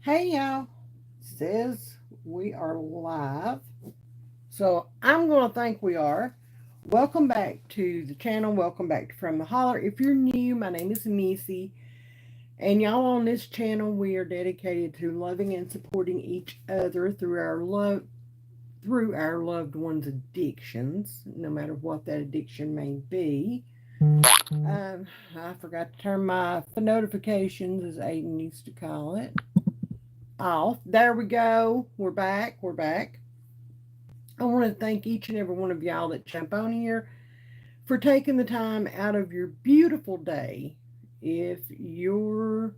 Hey y'all, says we are live. So I'm going to think we are. Welcome back to the channel. Welcome back to From the Holler. If you're new, my name is Missy. And y'all on this channel, we are dedicated to loving and supporting each other through our loved ones' addictions, no matter what that addiction may be. I forgot to turn my notifications, as Aiden used to call it, off. There we go. We're back. We're back. I want to thank each and every one of y'all that jump on here for taking the time out of your beautiful day. If you're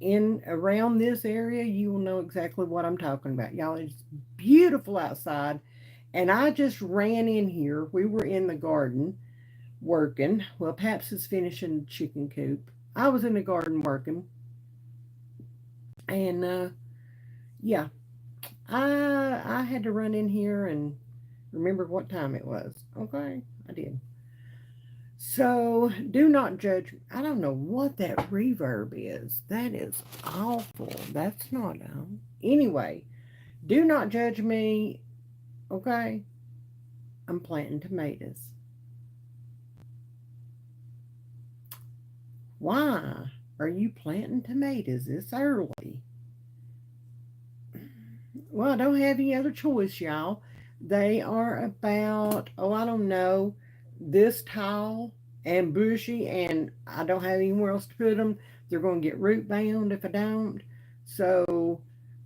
in around this area, you will know exactly what I'm talking about. Y'all, it's beautiful outside. And I just ran in here. We were in the garden working. Well, Paps is finishing the chicken coop. I was in the garden working. And yeah, I had to run in here and remember what time it was. Okay, I did. So do not judge. I don't know what that reverb is. That is awful. That's not anyway. Do not judge me. Okay, I'm planting tomatoes. Why are you planting tomatoes this early? Well, I don't have any other choice, y'all. They are about, oh, I don't know, this tall and bushy, and I don't have anywhere else to put them. They're going to get root bound if I don't. So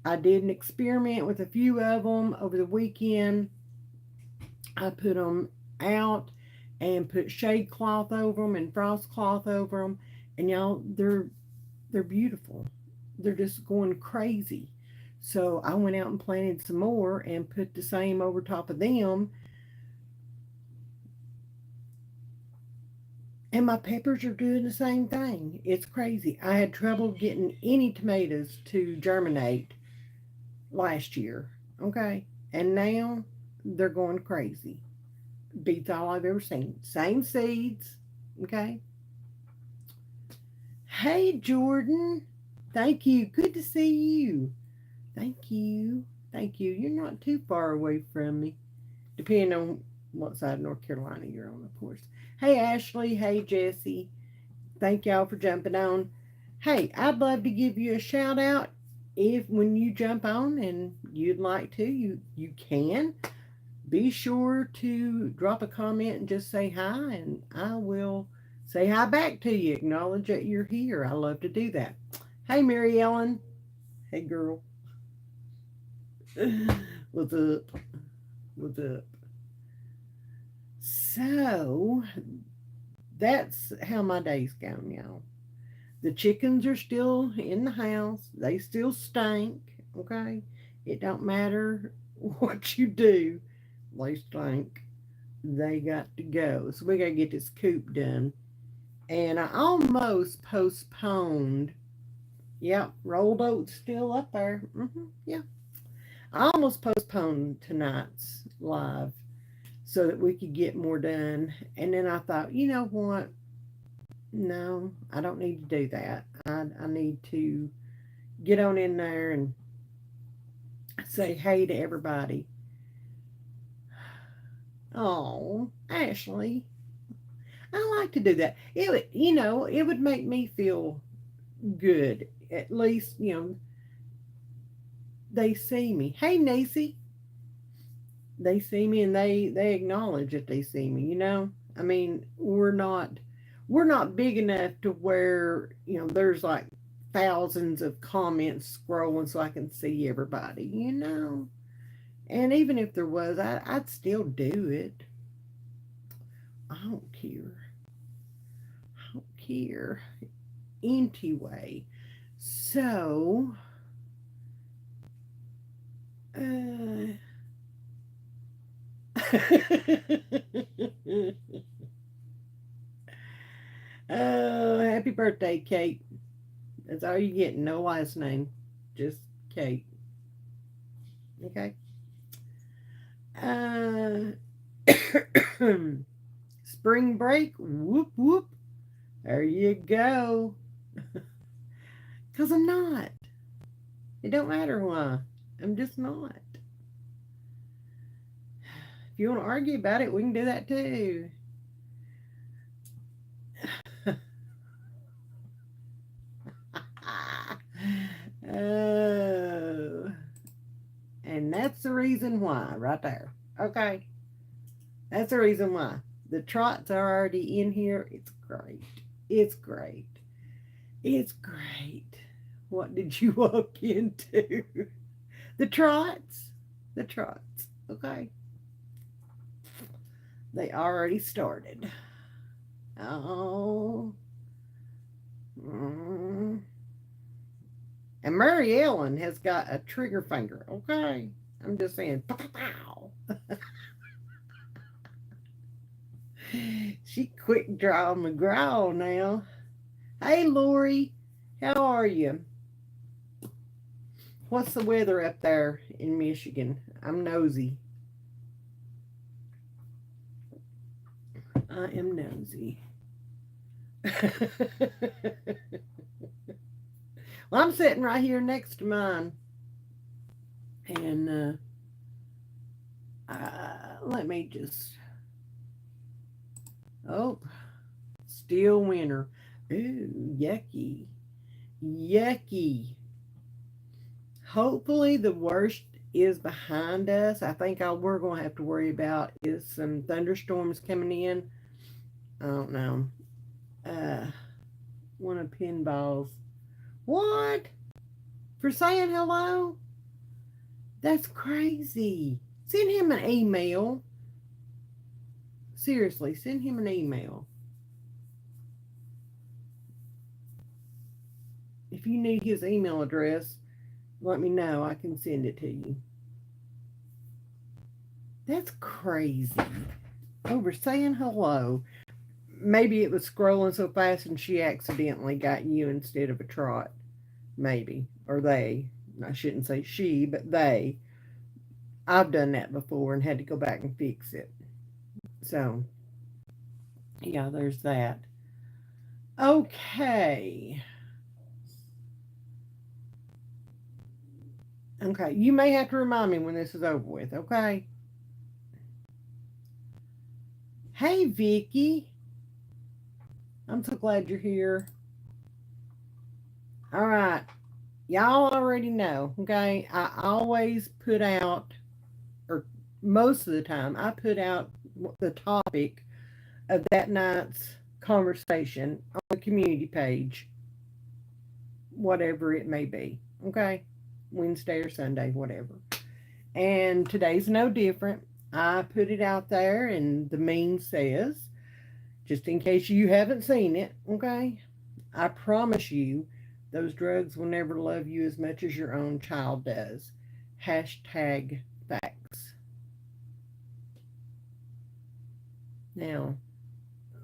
I did an experiment with a few of them over the weekend. I put them out and put shade cloth over them and frost cloth over them, and y'all, they're beautiful. They're just going crazy. So I went out and planted some more and put the same over top of them. And my peppers are doing the same thing. It's crazy. I had trouble getting any tomatoes to germinate last year. Okay. And now they're going crazy. Beats all I've ever seen. Same seeds. Okay. Hey, Jordan. Thank you. Good to see you. Thank you. Thank you. You're not too far away from me, depending on what side of North Carolina you're on, of course. Hey, Ashley. Hey, Jesse. Thank y'all for jumping on. Hey, I'd love to give you a shout out if when you jump on and you'd like to, you can. Be sure to drop a comment and just say hi, and I will say hi back to you. Acknowledge that you're here. I love to do that. Hey, Mary Ellen. Hey, girl. What's up? What's up? So that's how my day's going, y'all. The chickens are still in the house. They still stink. Okay, it don't matter what you do. They stink. They got to go. So we got to get this coop done. And I almost postponed. Yep, rolled oats still up there. Yeah, I almost postponed tonight's live so that we could get more done. And then I thought, you know what? No, I don't need to do that. I need to get on in there and say hey to everybody. Oh, Ashley, I like to do that. It would, it would make me feel good. At least, they see me. Hey, Nacy, they see me and they acknowledge that they see me. I mean, we're not big enough to where there's like thousands of comments scrolling so I can see everybody. And even if there was, I'd still do it. I don't care. I don't care. Anyway, so oh, happy birthday, Kate. That's all you get. No last name. Just Kate. Okay. Uh, spring break. Whoop, whoop. There you go. Because I'm not. It don't matter why. I'm just not. If you want to argue about it, we can do that too. Oh, and that's the reason why, right there. Okay, that's the reason why. The trots are already in here. It's great. It's great. It's great. What did you walk into? The trots. The trots. Okay. They already started. Oh. Mm. And Mary Ellen has got a trigger finger. Okay. I'm just saying. Pow, pow, pow. She quick draw McGraw now. Hey, Lori. How are you? What's the weather up there in Michigan? I'm nosy. I am nosy. Well, I'm sitting right here next to mine. And let me just. Oh, still winter. Ooh, yucky. Yucky. Hopefully, the worst is behind us. I think all we're going to have to worry about is some thunderstorms coming in. I don't know. Uh, one of Pinball's. What? For saying hello? That's crazy. Send him an email. Seriously, send him an email. If you need his email address, let me know. I can send it to you. That's crazy. Over saying hello. Maybe it was scrolling so fast and she accidentally got you instead of a trot. Maybe. Or they. I shouldn't say she, but they. I've done that before and had to go back and fix it. So, yeah, there's that. Okay. Okay. You may have to remind me when this is over with. Okay. Hey, Vicky. I'm so glad you're here. All right. Y'all already know, okay? I always put out, or most of the time, I put out the topic of that night's conversation on the community page, whatever it may be, okay? Wednesday or Sunday, whatever. And today's no different. I put it out there, and the meme says, just in case you haven't seen it, okay? I promise you, those drugs will never love you as much as your own child does. Hashtag facts. Now,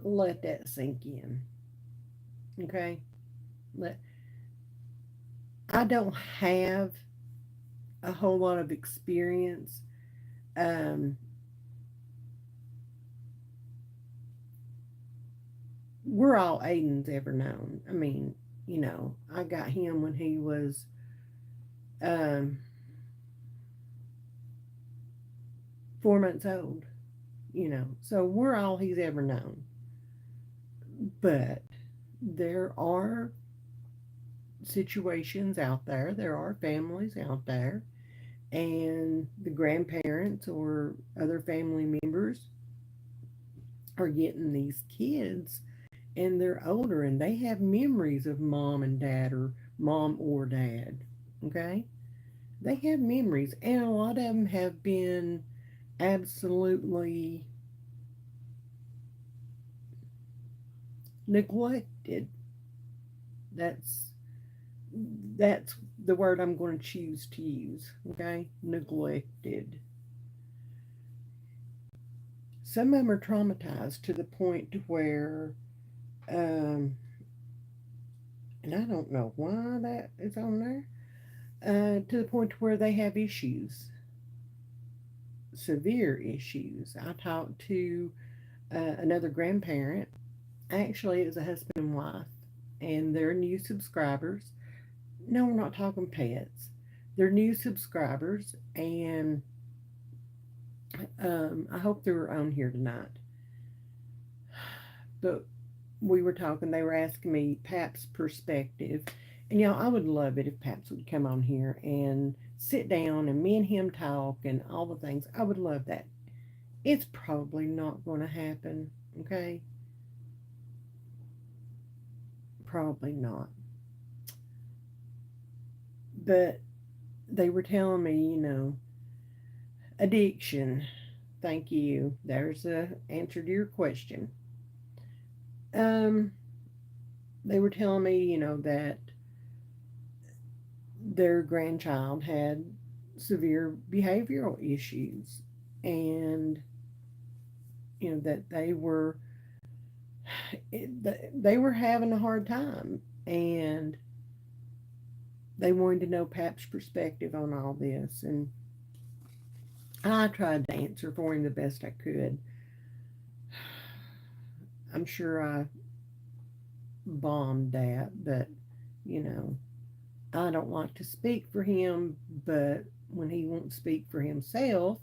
let that sink in. Okay? Let I don't have a whole lot of experience. Um, we're all Aiden's ever known. I mean, I got him when he was um, 4 months old. So we're all he's ever known. But there are situations out there, there are families out there, and the grandparents or other family members are getting these kids and they're older and they have memories of mom and dad or mom or dad. Okay? They have memories, and a lot of them have been absolutely neglected. That's that's the word I'm going to choose to use. Okay, neglected. Some of them are traumatized to the point to where, um, and I don't know why that is on there. To the point to where they have issues, severe issues. I talked to another grandparent. Actually, it was a husband and wife, and they're new subscribers. No, we're not talking pets. they're new subscribers, and I hope they're on here tonight. But we were talking, they were asking me Pap's perspective. And I would love it if Paps would come on here and sit down and me and him talk and all the things. I would love that. It's probably not going to happen, okay? Probably not. But they were telling me, addiction. Thank you. There's a answer to your question. Um, they were telling me, that their grandchild had severe behavioral issues, and that they were having a hard time, and they wanted to know Pap's perspective on all this, and I tried to answer for him the best I could. I'm sure I bombed that, but you know, I don't like to speak for him, but when he won't speak for himself,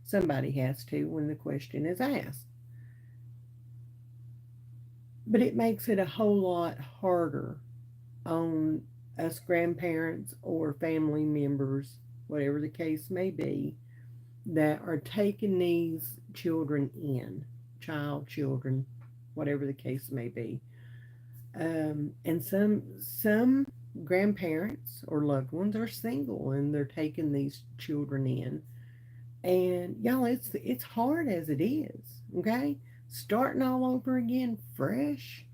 somebody has to when the question is asked. But it makes it a whole lot harder on us grandparents or family members, whatever the case may be, that are taking these children in, children, whatever the case may be. And some grandparents or loved ones are single and they're taking these children in. And y'all, it's hard as it is. Okay, starting all over again, fresh.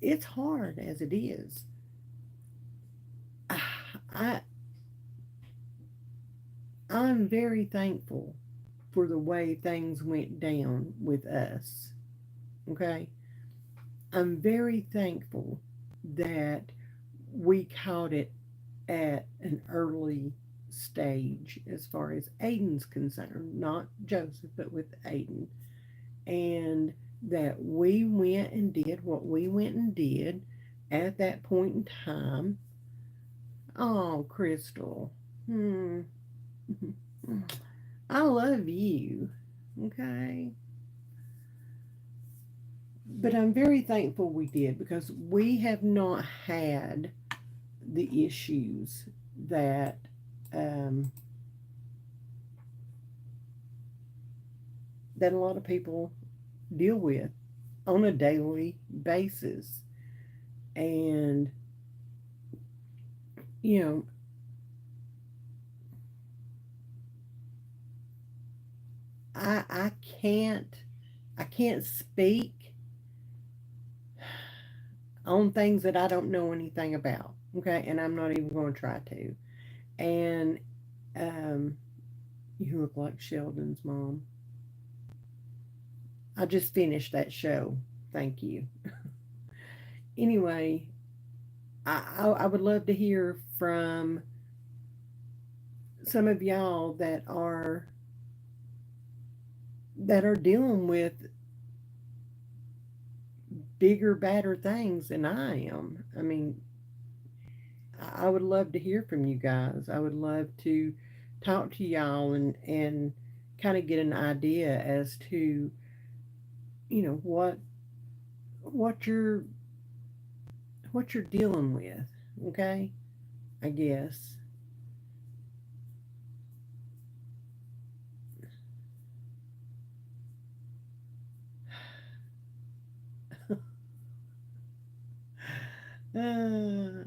It's hard as it is. I I'm very thankful for the way things went down with us. Okay, I'm very thankful that we caught it at an early stage as far as Aiden's concerned, not Joseph, but with Aiden. And that we went and did what we went and did at that point in time. Oh, Crystal. Hmm. I love you. Okay. But I'm very thankful we did because we have not had the issues that um, that a lot of people deal with on a daily basis. And you know, I can't speak on things that I don't know anything about. Okay, and I'm not even going to try to. And um, you look like Sheldon's mom. I just finished that show. Thank you. Anyway, I would love to hear from some of y'all that are dealing with bigger, badder things than I am. I mean, I would love to hear from you guys. I would love to talk to y'all and kind of get an idea as to what you're what you're dealing with. Okay, I guess. Uh,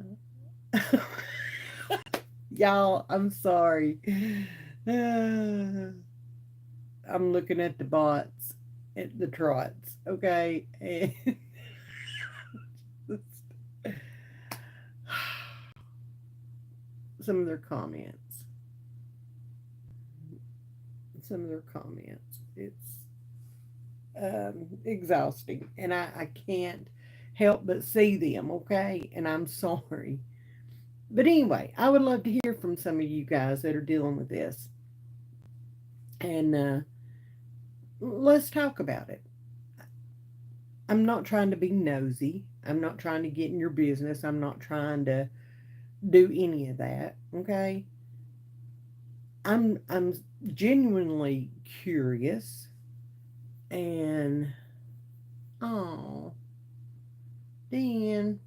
y'all, I'm sorry. Uh, I'm looking at the bots, at the trots. Okay, and some of their comments. Some of their comments. It's exhausting, and I can't help but see them. Okay, and I'm sorry. But anyway, I would love to hear from some of you guys that are dealing with this, and let's talk about it. I'm not trying to be nosy. I'm not trying to get in your business. I'm not trying to do any of that. Okay, I'm genuinely curious, and oh, Dan,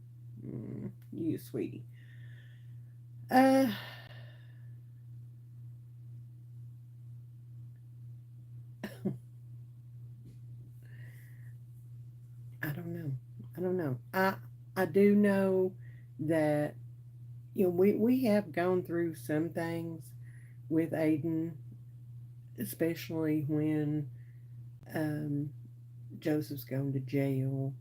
you sweetie. Uh, I don't know. I don't know. I do know that we have gone through some things with Aiden, especially when um, Joseph's going to jail,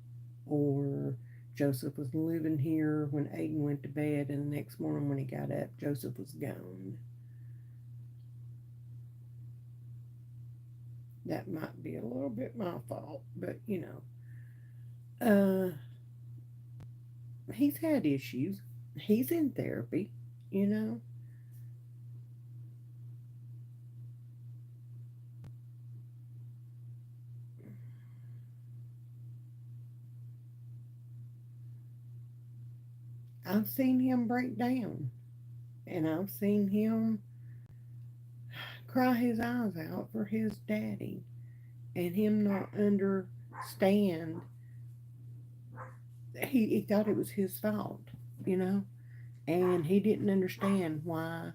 or Joseph was living here when Aiden went to bed, and the next morning when he got up, Joseph was gone. That might be a little bit my fault, but he's had issues. He's in therapy, you know. I've seen him break down, and I've seen him cry his eyes out for his daddy, and him not understand. He thought it was his fault, you know, and he didn't understand why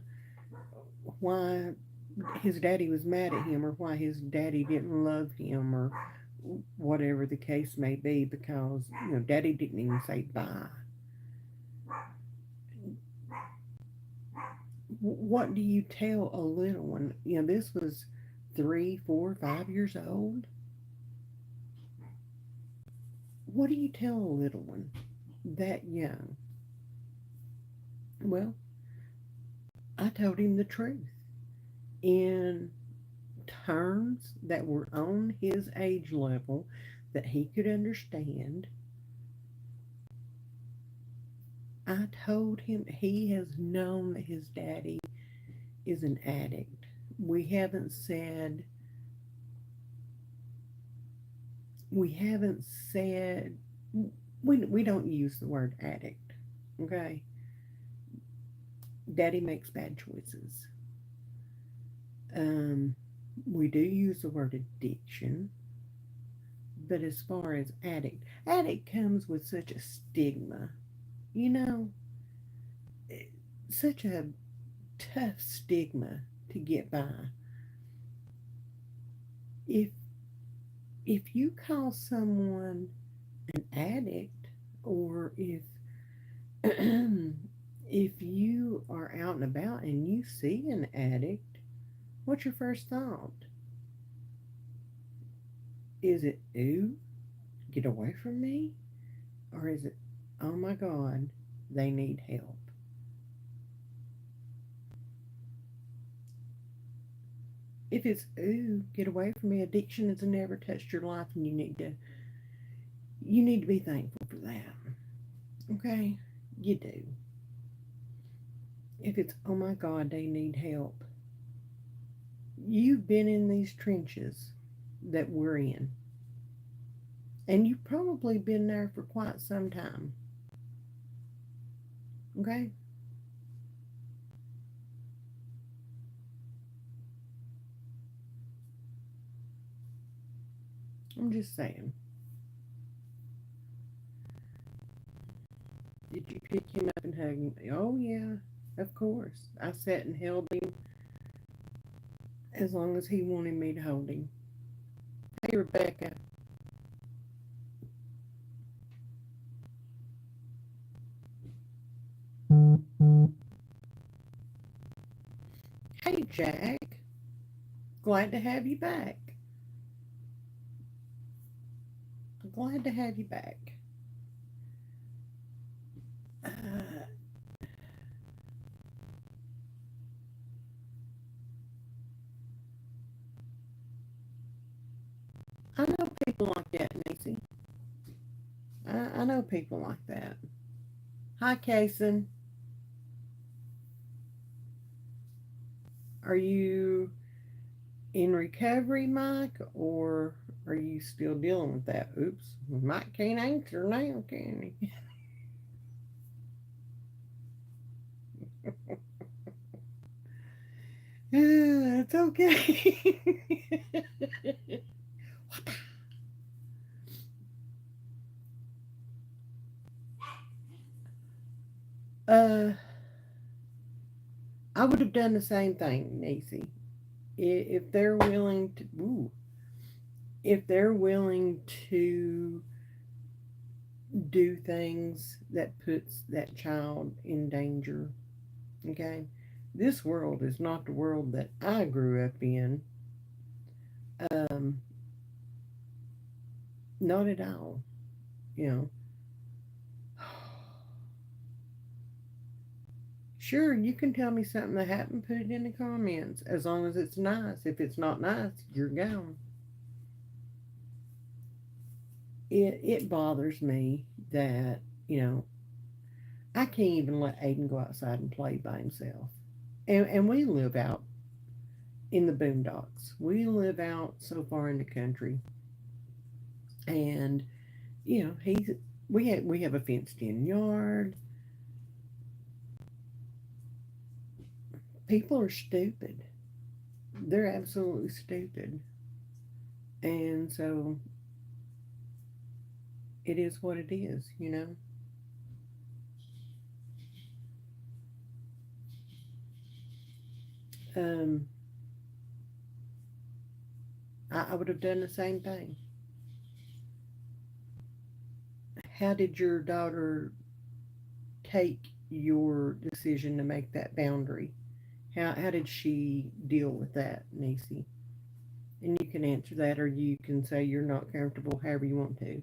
his daddy was mad at him, or why his daddy didn't love him, or whatever the case may be, because daddy didn't even say bye. What do you tell a little one? This was 3, 4, 5 years old. What do you tell a little one that young? Well, I told him the truth in terms that were on his age level, that he could understand. I told him he has known that his daddy is an addict. We haven't said, we haven't said, we don't use the word addict, okay? Daddy makes bad choices. Um, we do use the word addiction, but as far as addict comes with such a stigma, you know, such a tough stigma to get by. If if you call someone an addict, or if you are out and about and you see an addict, what's your first thought? Is it, ooh, get away from me? Or is it, oh my God, they need help? If it's, ooh, get away from me, addiction has never touched your life, and you need to be thankful for that. Okay? You do. If it's, oh my God, they need help, you've been in these trenches that we're in. And you've probably been there for quite some time. Okay? I'm just saying. Did you pick him up and hug him? Oh, yeah, of course. I sat and held him as long as he wanted me to hold him. Hey, Rebecca. Hey, Jack. Glad to have you back. Glad to have you back. Uh, I know people like that, Macy. I know people like that. Hi, Kason. Are you in recovery, Mike, or are you still dealing with that? Oops, Mike can't answer now, can he? It's okay. uh, I would have done the same thing, Nisi. If they're willing to, ooh, if they're willing to do things that puts that child in danger, okay? This world is not the world that I grew up in. Um, not at all. You know, sure, you can tell me something that happened, put it in the comments, as long as it's nice. If it's not nice, you're gone. It bothers me that, you know, I can't even let Aiden go outside and play by himself. And we live out in the boondocks. We live out so far in the country. And, you know, we have a fenced in yard. People are stupid. They're absolutely stupid. And so it is what it is, you know. Um, I would have done the same thing. How did your daughter take your decision to make that boundary? How did she deal with that, Nisi? And you can answer that, or you can say you're not comfortable, however you want to.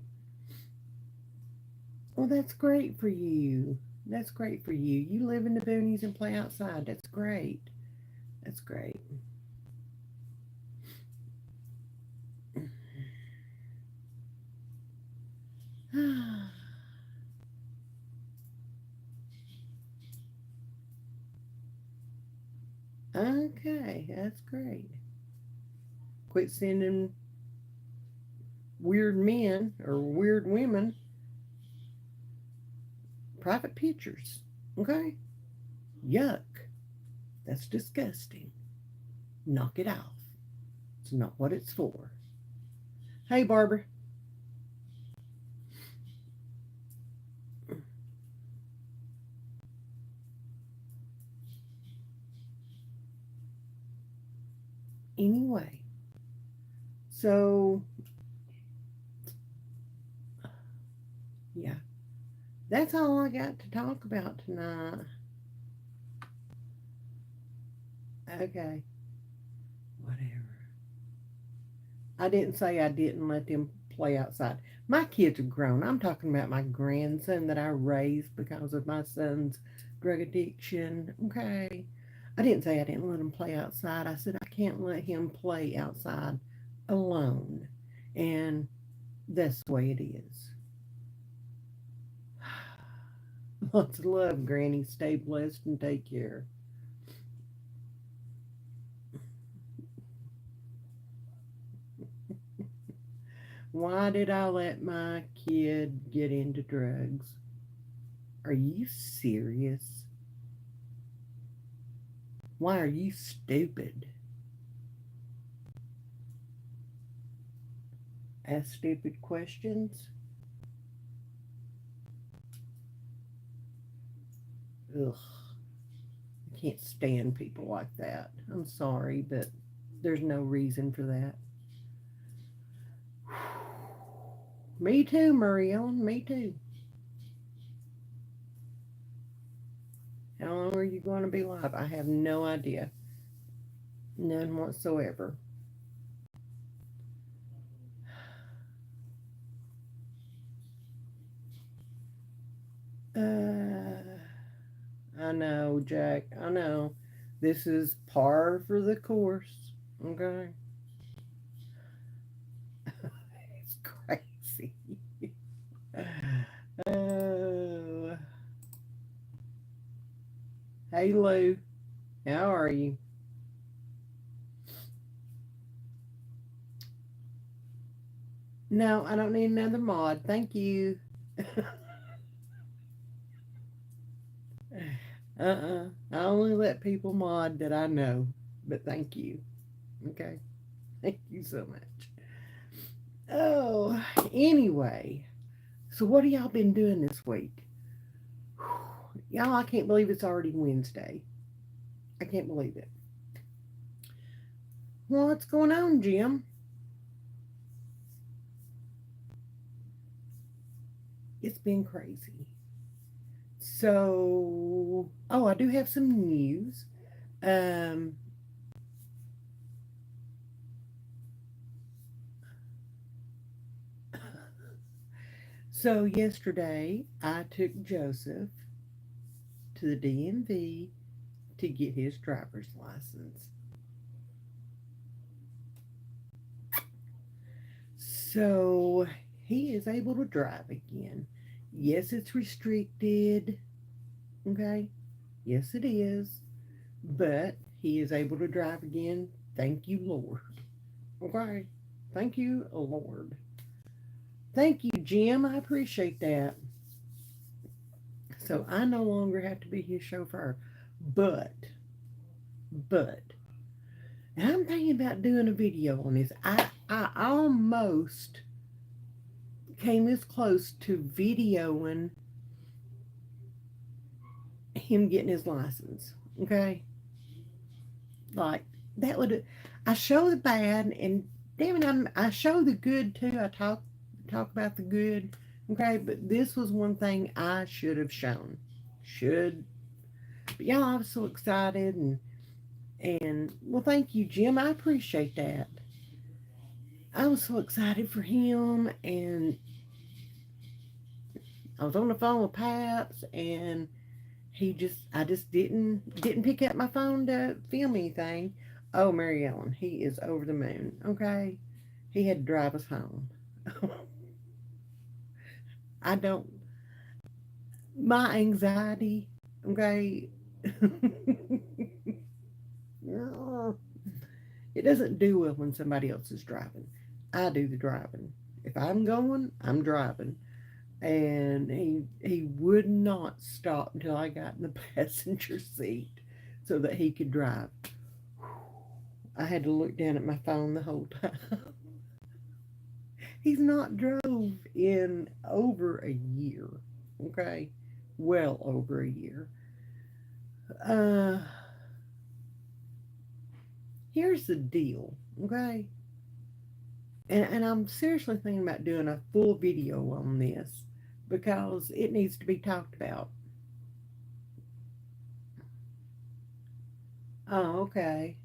Well, that's great for you. That's great for you. You live in the boonies and play outside. That's great. That's great. Okay, that's great. Quit sending weird men or weird women private pictures. Okay? Yuck. That's disgusting. Knock it off. It's not what it's for. Hey, Barbara. Anyway, so yeah, that's all I got to talk about tonight. Okay, whatever. I didn't say I didn't let them play outside. My kids are grown. I'm talking about my grandson that I raised because of my son's drug addiction. Okay. I didn't say I didn't let him play outside. I said I can't let him play outside alone. And that's the way it is. Lots of love, Granny. Stay blessed and take care. Why did I let my kid get into drugs? Are you serious? Why are you stupid? Ask stupid questions? Ugh. I can't stand people like that. I'm sorry, but there's no reason for that. Me too, Murray Ellen. Me too. How long are you going to be live? I have no idea. None whatsoever. Uh, I know, Jack. I know. This is par for the course. Okay. It's crazy. Oh. Hey, Lou. How are you? No, I don't need another mod. Thank you. I only let people mod that I know but thank you. Okay. Thank you so much. Oh, anyway. So what have y'all been doing this week? Y'all, I can't believe it's already Wednesday. I can't believe it. What's going on, Jim? It's been crazy. So, oh, I do have some news. Um, so yesterday I took Joseph to the DMV to get his driver's license. So he is able to drive again. Yes, it's restricted. Okay. Yes, it is. But he is able to drive again. Thank you, Lord. Okay. Thank you, Lord. Thank you, Jim. I appreciate that. So I no longer have to be his chauffeur. But, but, and I'm thinking about doing a video on this. I almost came this close to videoing him getting his license. Okay? Like, that would, I show the bad, and damn it, I show the good too. I talk about the good. Okay? But this was one thing I should have shown. Should. But y'all, I was so excited, and well, thank you, Jim. I appreciate that. I was so excited for him, and I was on the phone with Paps, and I just didn't pick up my phone to film anything. Oh, Mary Ellen, he is over the moon. Okay, he had to drive us home. I don't. My anxiety. Okay. No, it doesn't do well when somebody else is driving. I do the driving. If I'm going, I'm driving. And he would not stop until I got in the passenger seat so that he could drive. I had to look down at my phone the whole time. He's not drove in over a year. Okay, well over a year. Uh, Here's the deal. Okay, and I'm seriously thinking about doing a full video on this because it needs to be talked about. Oh, okay.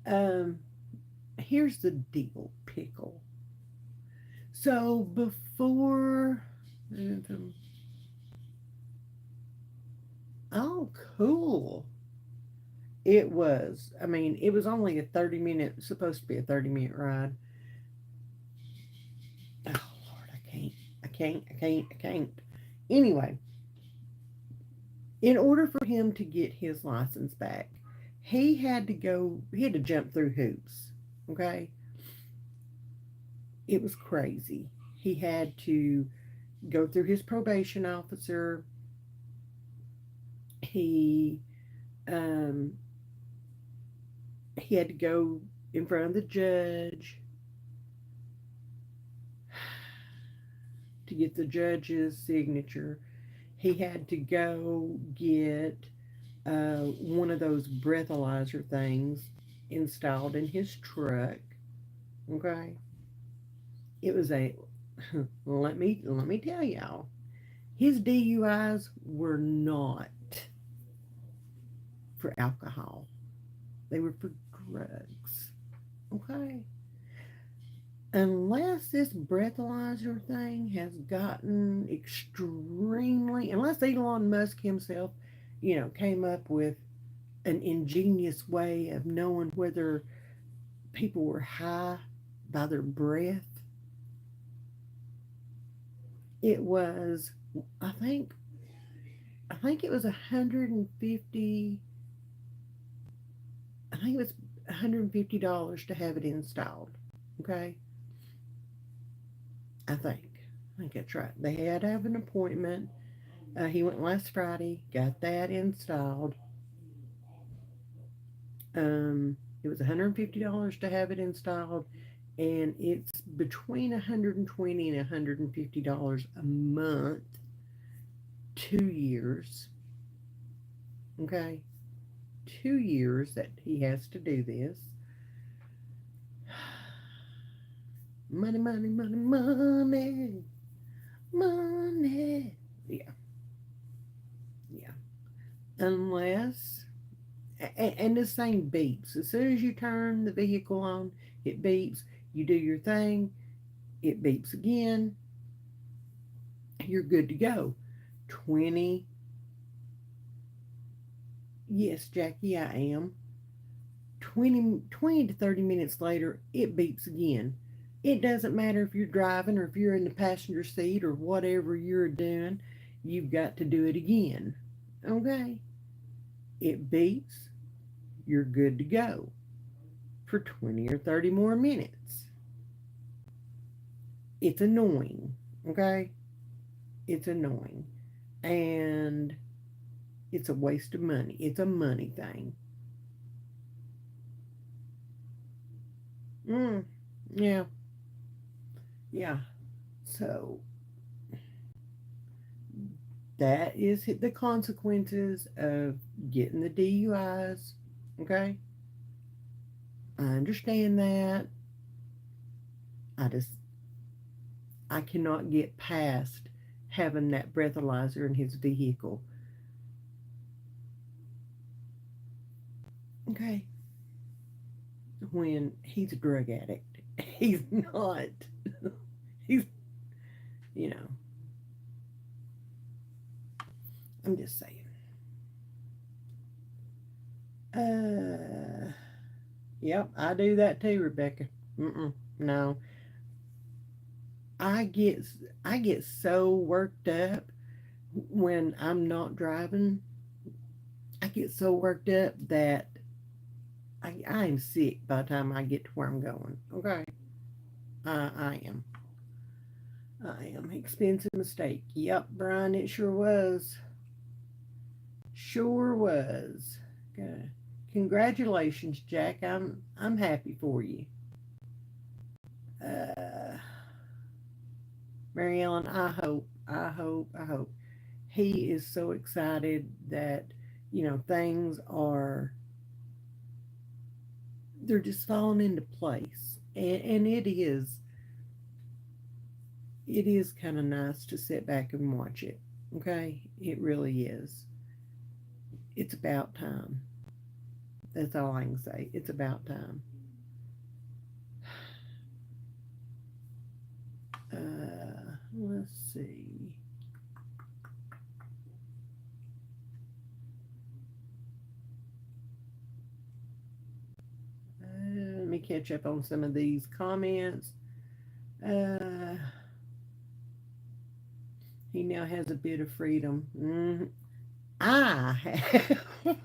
Um, Here's the deal, pickle. So before, oh, cool. It was. I mean, it was only a 30-minute, supposed to be a 30-minute ride. Oh, Lord, I can't. Anyway, in order for him to get his license back, he had to jump through hoops. Okay? It was crazy. He had to go through his probation officer. He, um, he had to go in front of the judge to get the judge's signature. He had to go get one of those breathalyzer things installed in his truck. Okay, it was a let me tell y'all, his DUIs were not for alcohol; they were for drugs. Okay, unless this breathalyzer thing has gotten extremely, unless Elon Musk himself, came up with an ingenious way of knowing whether people were high by their breath. It was, I think, I think it was 150. I think it was $150 to have it installed. Okay, I think. I think that's right. They had to have an appointment. He went last Friday, got that installed. It was $150 to have it installed, and it's between $120 and $150 a month, 2 years. Okay, 2 years that he has to do this. Money, money, money, money, money. Yeah, yeah. Unless, and this thing beeps. As soon as you turn the vehicle on, it beeps. You do your thing, it beeps again. You're good to go. 20, yes, Jackie, I am. 20 to 30 minutes later, it beeps again. It doesn't matter if you're driving or if you're in the passenger seat or whatever you're doing, you've got to do it again. Okay? It beeps, you're good to go for 20 or 30 more minutes. It's annoying. Okay? It's annoying. And it's a waste of money. It's a money thing. Mm, yeah, yeah. So that is the consequences of getting the DUIs. Okay, I understand that. I just I cannot get past having that breathalyzer in his vehicle. Okay, when he's a drug addict, he's not. He's you know. I'm just saying. Uh, yep, I do that too, Rebecca. No, I get I get so worked up when I'm not driving. I get so worked up that I'm sick by the time I get to where I'm going. Okay, I am. I am. Expensive mistake. Yep, Brian, it sure was. Sure was. Good. Congratulations, Jack. I'm happy for you. Uh, Mary Ellen, I hope. He is so excited that, things are, they're just falling into place. And it is kind of nice to sit back and watch it. Okay? It really is. It's about time. That's all I can say. It's about time. Let's see. Let me catch up on some of these comments. Uh, he now has a bit of freedom. I have,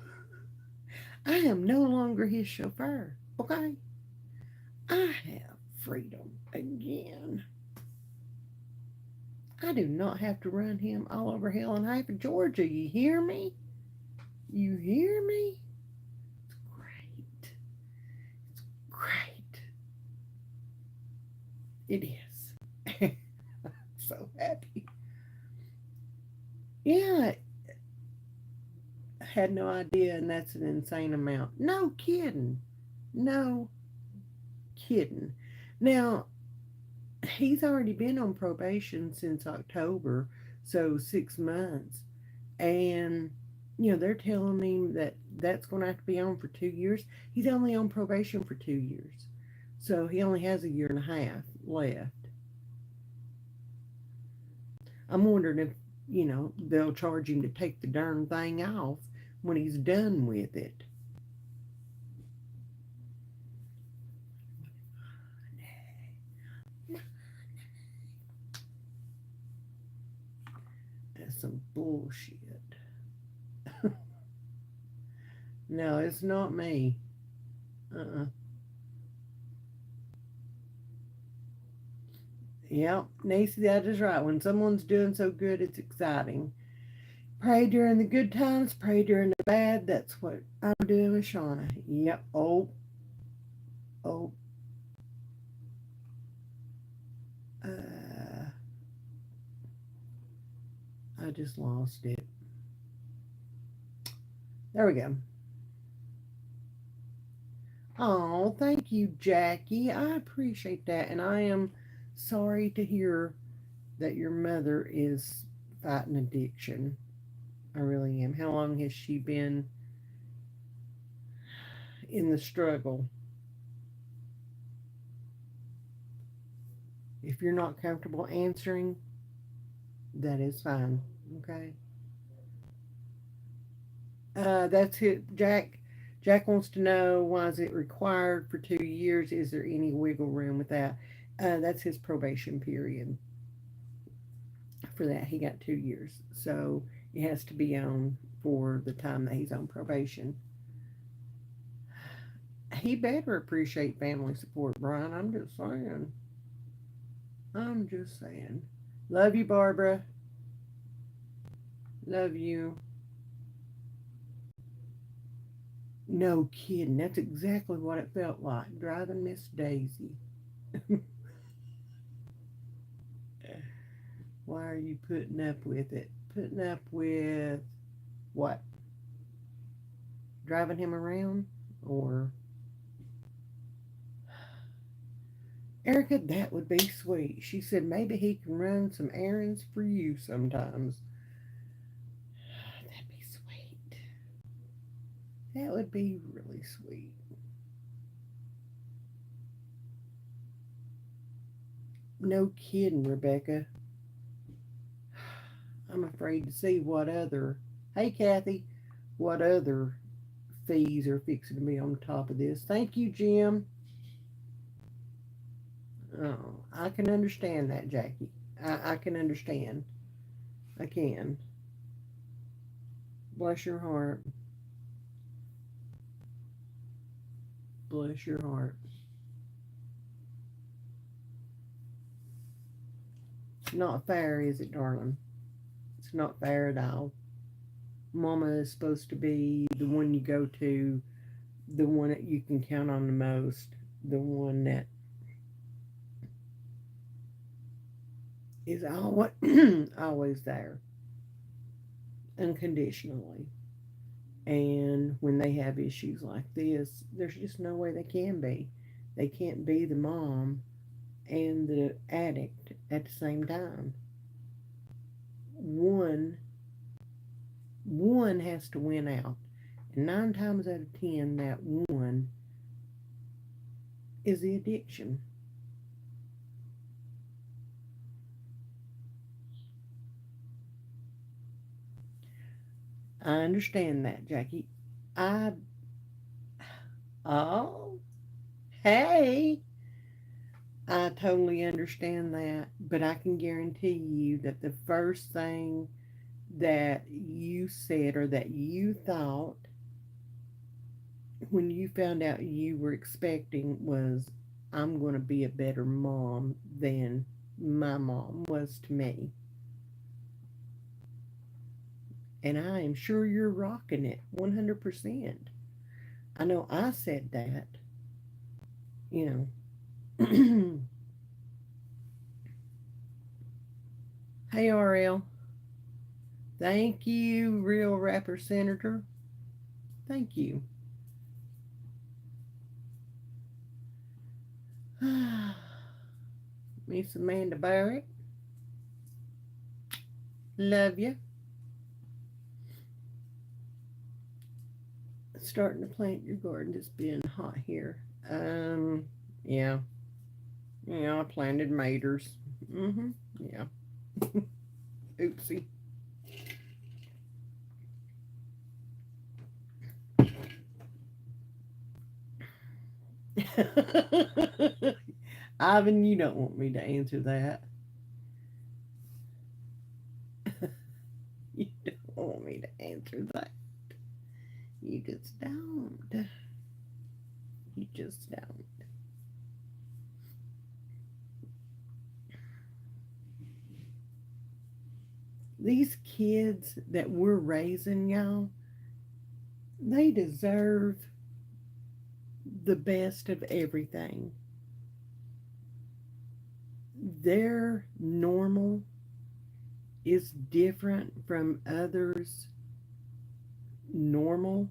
I am no longer his chauffeur. Okay, I have freedom again. I do not have to run him all over hell and half of Georgia. You hear me? You hear me? It's great. It's great. It is. I'm so happy. Yeah, I had no idea, and that's an insane amount. No kidding. No kidding. Now, he's already been on probation since October, so 6 months. And, they're telling him that that's going to have to be on for 2 years. He's only on probation for 2 years. So he only has a year and a half left. I'm wondering if, they'll charge him to take the darn thing off when he's done with it. That's some bullshit. No, it's not me. Uh-uh. Yep, Nancy, that is right. When someone's doing so good, it's exciting. Pray during the good times, pray during the bad. That's what I'm doing with Shauna. Yep. Oh, oh. Uh, I just lost it. There we go. Oh, thank you, Jackie. I appreciate that. And I am sorry to hear that your mother is fighting addiction. I really am. How long has she been in the struggle? If you're not comfortable answering, that is fine. Okay. That's it. Jack wants to know, why is it required for 2 years? Is there any wiggle room with that? That's his probation period. For that, he got 2 years. So it has to be on for the time that he's on probation. He better appreciate family support, Brian. I'm just saying. I'm just saying. Love you, Barbara. Love you. No kidding. That's exactly what it felt like driving Miss Daisy. Why are you putting up with it? Putting up with what? Driving him around? Or Erica, that would be sweet. She said maybe he can run some errands for you sometimes. That'd be sweet. That would be really sweet. No kidding, Rebecca. I'm afraid to see what other. Hey, Kathy, what other fees are fixing to be on top of this. Thank you, Jim. Oh, I can understand that, Jackie. I can understand. I can. Bless your heart. Bless your heart. It's not fair, is it, darling? It's not fair at all. Mama is supposed to be the one you go to, the one that you can count on the most, the one that is always, always there, unconditionally. And when they have issues like this, there's just no way they can be. They can't be the mom and the addict at the same time. One one has to win out. And 9 times out of 10, that one is the addiction. I understand that, Jackie. I oh hey, I totally understand that, but I can guarantee you that the first thing that you said or that you thought when you found out you were expecting was, I'm going to be a better mom than my mom was to me. And I am sure you're rocking it 100%. I know I said that, you know. Hey, RL. Thank you, Real Rapper Senator. Thank you. Miss Amanda Barrett. Love you. Starting to plant your garden. It's been hot here. Yeah. Yeah, I planted maters. Yeah. Oopsie. Ivan, you don't want me to answer that. You don't want me to answer that. You just don't. You just don't. These kids that we're raising, y'all, they deserve the best of everything. Their normal is different from others' normal.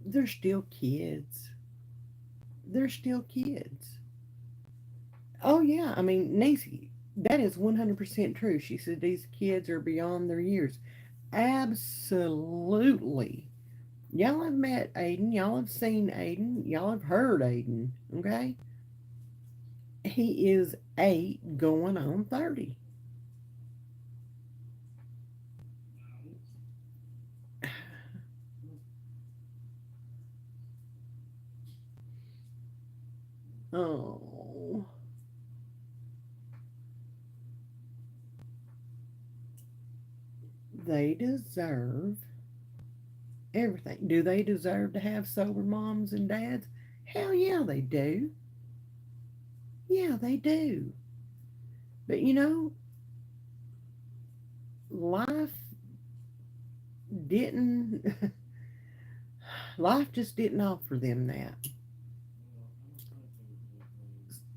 They're still kids. They're still kids. Oh, yeah. I mean, Nancy, that is 100% true. She said these kids are beyond their years. Absolutely. Y'all have met Aiden. Y'all have seen Aiden. Y'all have heard Aiden. Okay? He is 8 going on 30. Oh, they deserve everything. Do they deserve to have sober moms and dads? Hell yeah, they do. Yeah, they do. But life didn't, life just didn't offer them that.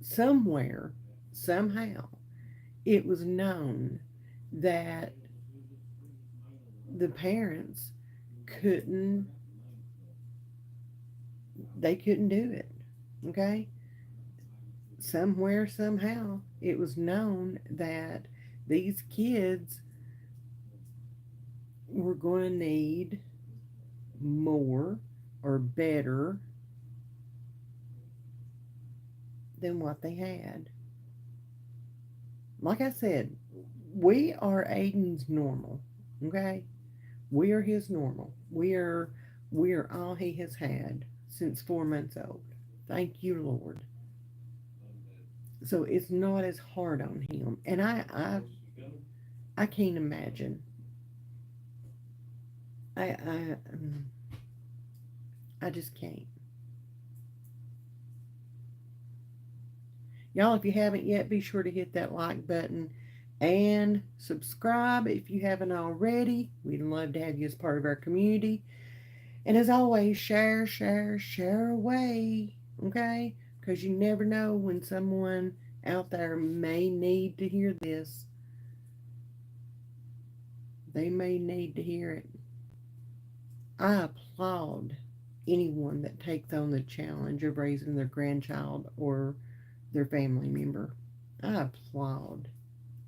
Somewhere, somehow, it was known that the parents couldn't, they couldn't do it. Okay? Somewhere, somehow, it was known that these kids were going to need more or better than what they had. Like I said, we are Aiden's normal. Okay? We are his normal. We are all he has had since 4 months old. Thank you, Lord. So it's not as hard on him. And I can't imagine. I I just can't. Y'all, if you haven't yet, be sure to hit that like button and subscribe if you haven't already. We'd love to have you as part of our community. And as always, share, share, share away. Okay? Because you never know when someone out there may need to hear this. They may need to hear it. I applaud anyone that takes on the challenge of raising their grandchild or their family member. I applaud.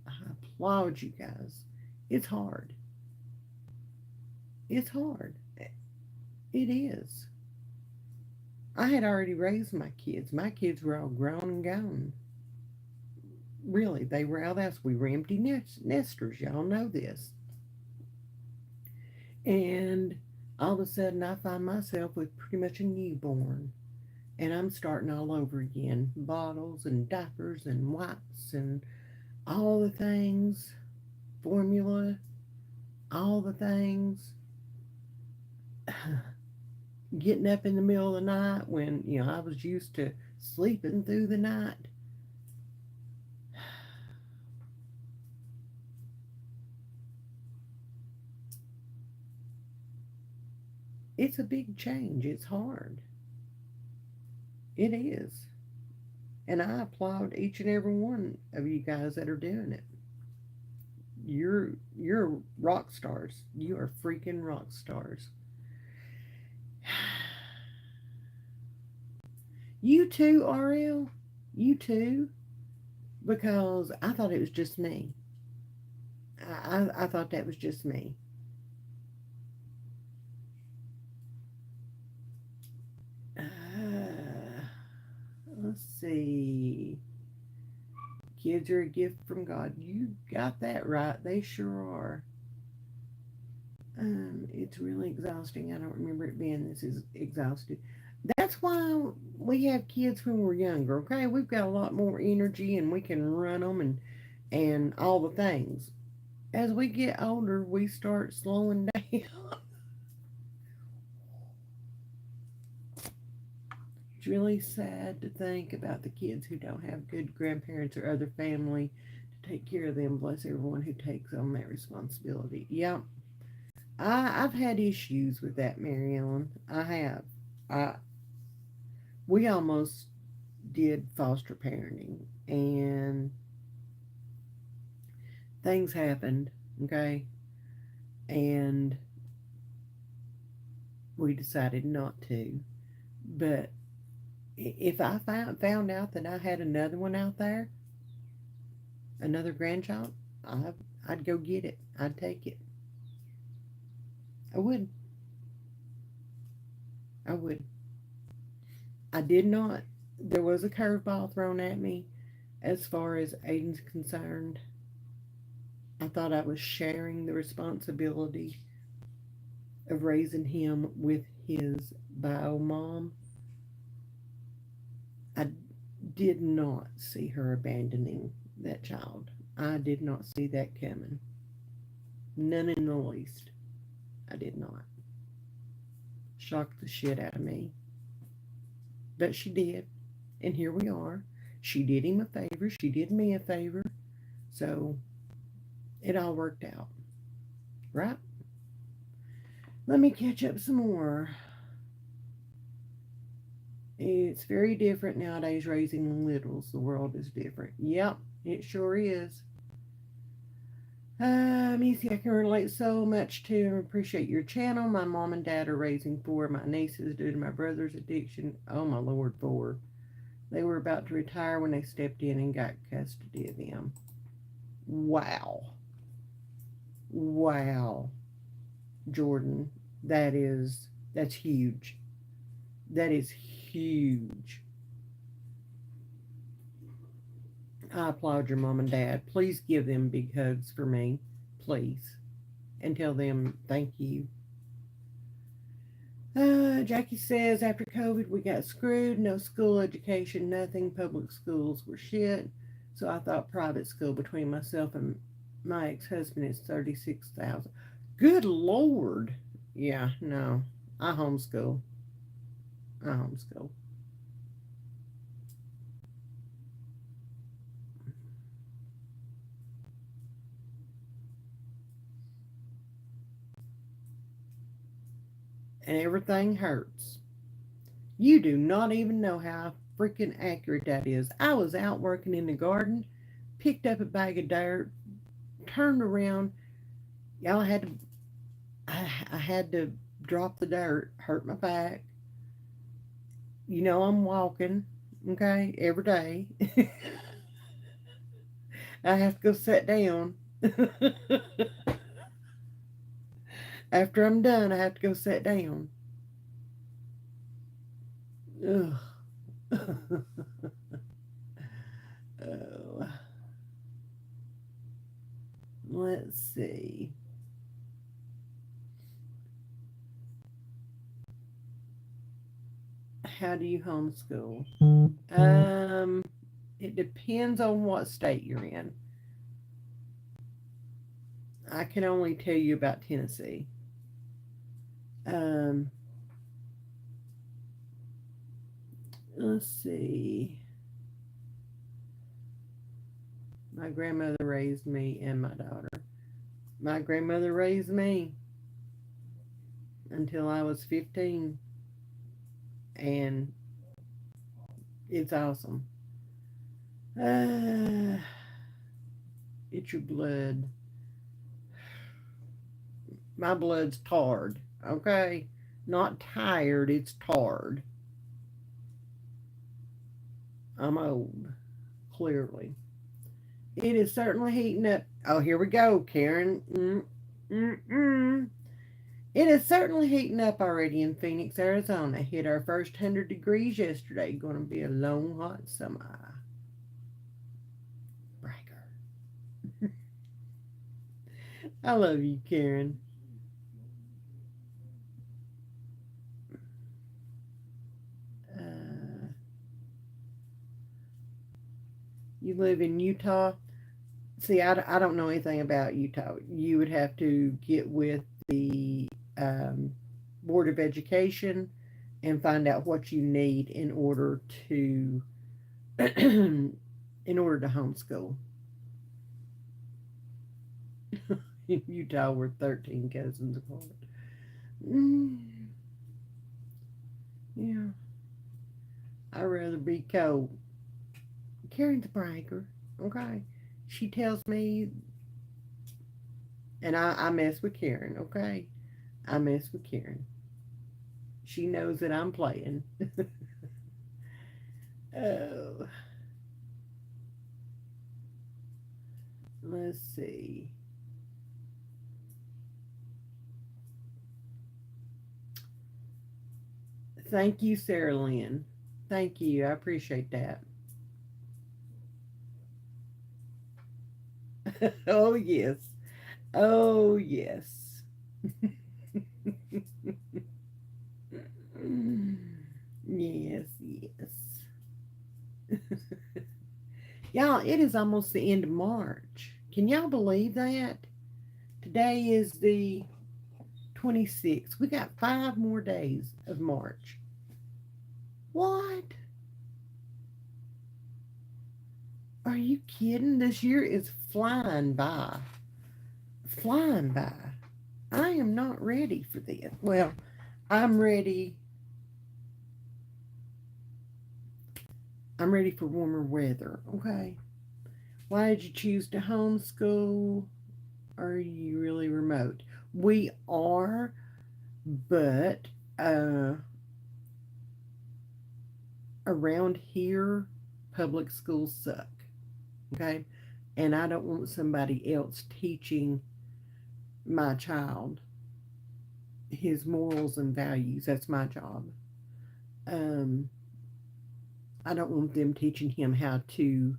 I applaud you guys. It's hard. It's hard. It is. I had already raised my kids. My kids were all grown and gone. Really, they were out of the house. We were empty nesters. Y'all know this. And all of a sudden, I find myself with pretty much a newborn. And I'm starting all over again. Bottles and diapers and wipes and all the things, formula, all the things. Getting up in the middle of the night when, I was used to sleeping through the night. It's a big change. It's hard. It is. And I applaud each and every one of you guys that are doing it. You're rock stars. You are freaking rock stars. You too, RL. You too. Because I thought it was just me. I thought that was just me. Let's see. Kids are a gift from God. You got that right. They sure are. It's really exhausting. I don't remember it being this is exhausting. That's why we have kids when we're younger. Okay, we've got a lot more energy and we can run them and all the things. As we get older, we start slowing down. It's really sad to think about the kids who don't have good grandparents or other family take care of them. Bless everyone who takes on that responsibility. Yeah, I've had issues with that, Mary Ellen. I have. I We almost did foster parenting, and things happened. Okay, and we decided not to. But if I found out that I had another one out there, another grandchild, I, I'd go get it. I'd take it. I would. I would. I did not. There was a curveball thrown at me as far as Aiden's concerned. I thought I was sharing the responsibility of raising him with his bio mom. I did not see her abandoning that child. I did not see that coming. None in the least. I did not. Shocked the shit out of me. But she did. And here we are. She did him a favor. She did me a favor. So it all worked out. Right? Let me catch up some more. It's very different nowadays raising littles. The world is different. Yep, it sure is. Missy, I can relate so much to and appreciate your channel. My mom and dad are raising four of my nieces due to my brother's addiction. Oh my lord, four. They were about to retire when they stepped in and got custody of them. Wow. Wow. Jordan, that's huge. That is huge. I applaud your mom and dad. Please give them big hugs for me. Please. And tell them thank you. Jackie says, after COVID, we got screwed. No school education, nothing. Public schools were shit. So I thought private school between myself and my ex-husband is $36,000. Good Lord. Yeah, no. I homeschool. I homeschool. And everything hurts. You do not even know how freaking accurate that is. I was out working in the garden, picked up a bag of dirt, turned around. Y'all had to, I had to drop the dirt, hurt my back. You know I'm walking, okay, every day. I have to go sit down. After I'm done, I have to go sit down. Ugh. Oh. Let's see. How do you homeschool? It depends on what state you're in. I can only tell you about Tennessee. Um, let's see. My grandmother raised me and my daughter. My grandmother raised me until I was 15, and it's awesome. Uh, it's your blood. My blood's tarred, okay? Not tired, it's tarred. I'm old, clearly. It is certainly heating up. Oh, here we go, Karen. It is certainly heating up already in Phoenix, Arizona. Hit our first 100 degrees yesterday. Going to be a long, hot summer. Bragger. I love you, Karen. You live in Utah? See, I don't know anything about Utah. You would have to get with the Board of Education and find out what you need in order to in order to homeschool. In Utah, we're 13 cousins apart. Mm, yeah, I'd rather be cold. Karen's a bragger, okay? She tells me, and I mess with Karen, okay? I mess with Karen. She knows that I'm playing. Oh, let's see. Thank you, Sarah Lynn. Thank you. I appreciate that. Oh, yes. Oh, yes. Yes, yes. Y'all, it is almost the end of March. Can y'all believe that? Today is the 26th. We got 5 more days of March. What? Are you kidding? This year is flying by. Flying by. I am not ready for this. Well, I'm ready. I'm ready for warmer weather. Okay. Why did you choose to homeschool? Are you really remote? We are, but uh, around here, public schools suck. Okay. And I don't want somebody else teaching my child his morals and values. That's my job. Um, I don't want them teaching him how to,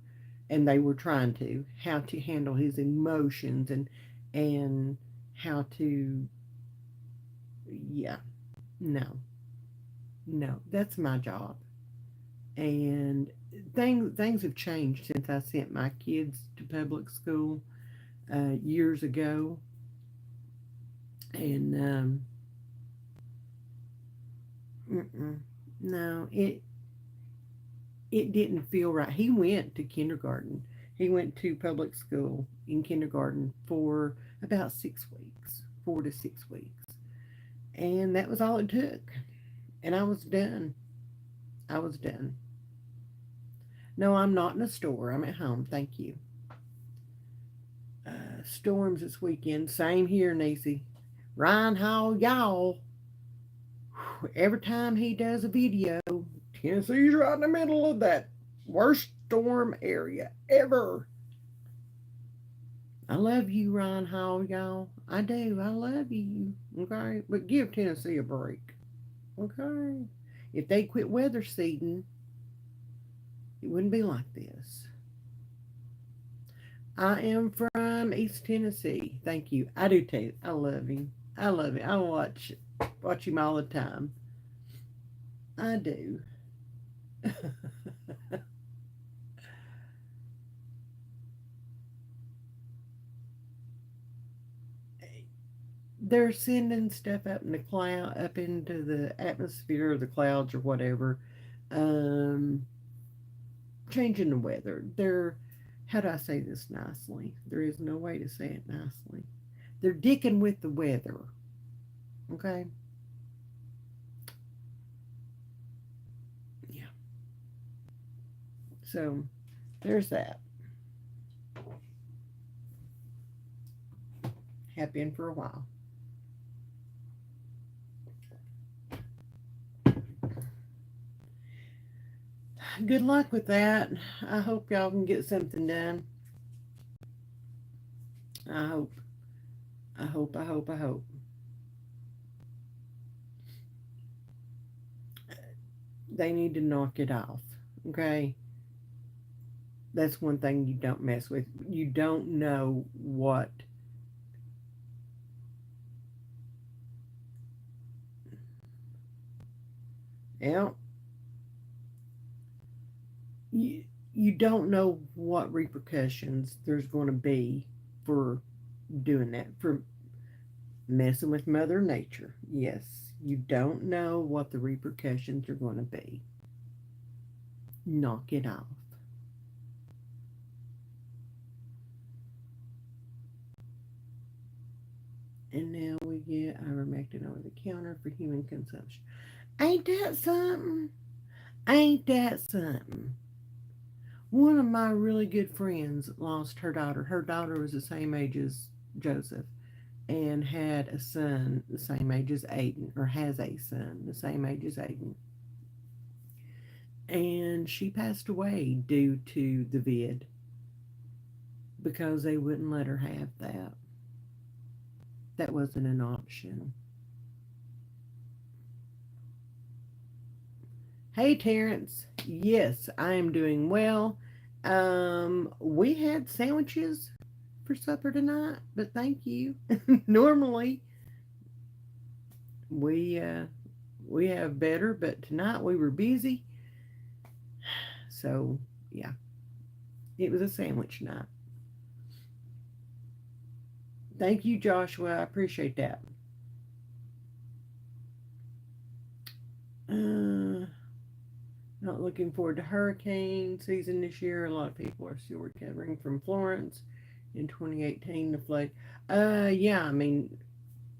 and they were trying to, how to handle his emotions and how to, yeah, no, no, that's my job. And things have changed since I sent my kids to public school years ago, and no, it didn't feel right. He went to kindergarten. He went to public school in kindergarten for about 6 weeks, 4 to 6 weeks. And that was all it took. And I was done. I was done. No, I'm not in a store. I'm at home. Thank you. Storms this weekend. Same here, Nisi. Ryan Hall, y'all. Every time he does a video, Tennessee's right in the middle of that worst storm area ever. I love you, Ron Hall, y'all. I do. I love you. Okay? But give Tennessee a break. Okay? If they quit weather seeding, it wouldn't be like this. I am from East Tennessee. Thank you. I do too. I love him. I love him. I watch him all the time. I do. They're sending stuff up in the cloud, up into the atmosphere or the clouds or whatever, um, changing the weather. They're, how do I say this nicely? There is no way to say it nicely. They're dicking with the weather. Okay. Yeah. So there's that. Have been for a while. Good luck with that. I hope y'all can get something done. I hope. I hope. I hope. I hope. They need to knock it off. Okay. That's one thing you don't mess with. You don't know what. Yeah. You, you don't know what repercussions there's going to be for doing that, for messing with Mother Nature. Yes. You don't know what the repercussions are going to be. Knock it off. And now we get ivermectin over the counter for human consumption. Ain't that something? Ain't that something? One of my really good friends lost her daughter. Her daughter was the same age as Joseph and had a son the same age as Aiden, or has a son the same age as Aiden. And she passed away due to the vid because they wouldn't let her have that. That wasn't an option. Hey, Terrence. Yes, I am doing well. We had sandwiches for supper tonight, but thank you. Normally we uh, we have better, but tonight we were busy, so yeah, it was a sandwich night. Thank you, Joshua. I appreciate that. Uh, Not looking forward to hurricane season this year. A lot of people are still recovering from Florence in 2018, the flood. Yeah, I mean,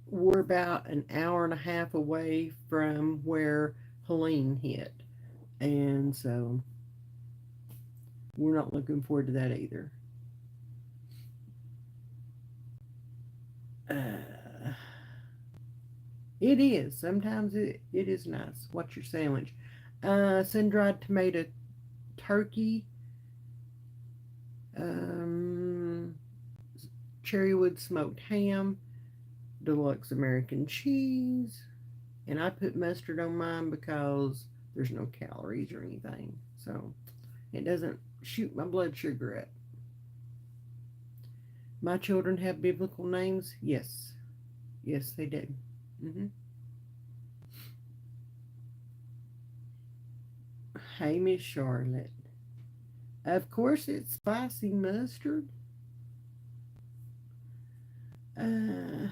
we're about an hour and a half away from where Helene hit. And so we're not looking forward to that either. Uh, it is. Sometimes it is nice. What's your sandwich? Sun dried tomato turkey, um, cherrywood smoked ham, deluxe American cheese, and I put mustard on mine because there's no calories or anything. So it doesn't shoot my blood sugar up. My children have biblical names? Yes. Yes, they do. Hmm. Hey, Miss Charlotte. Of course, it's spicy mustard. Uh,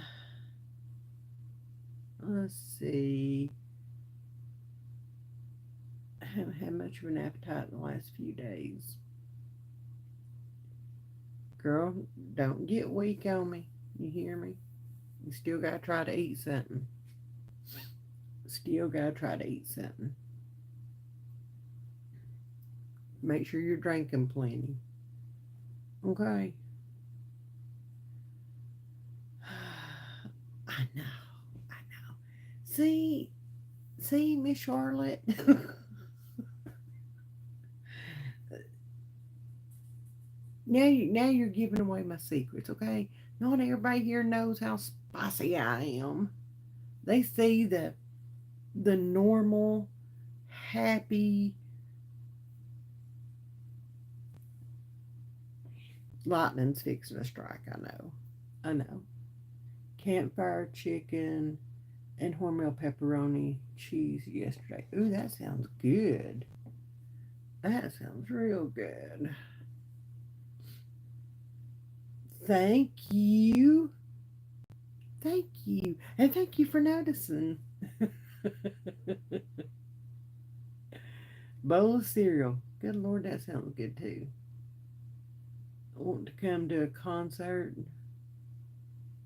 let's see. I haven't had much of an appetite in the last few days. Girl, don't get weak on me. You hear me? You still gotta try to eat something. Still gotta try to eat something. Make sure you're drinking plenty. Okay? I know. I know. See, see, Miss Charlotte. Now you're giving away my secrets, okay? Not everybody here knows how spicy I am. They see the normal, happy lightning's fixing to strike. I know. I know. Campfire chicken and Hormel pepperoni cheese yesterday. Ooh, that sounds good. That sounds real good. Thank you. Thank you. And thank you for noticing. Bowl of cereal. Good Lord, that sounds good too. I want to come to a concert.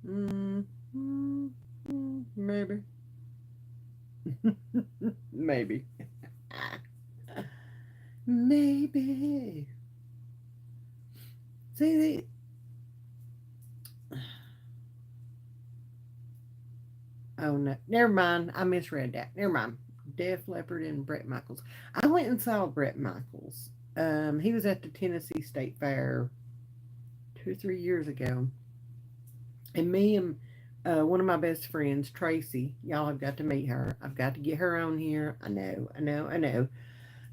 Mm, mm, maybe. Maybe. Maybe. See, oh no, never mind. I misread that. Never mind. Def Leppard and Brett Michaels. I went and saw Brett Michaels. He was at the Tennessee State Fair 2 or 3 years ago, and me and one of my best friends, Tracy, y'all have got to meet her. I've got to get her on here. I know, I know, I know.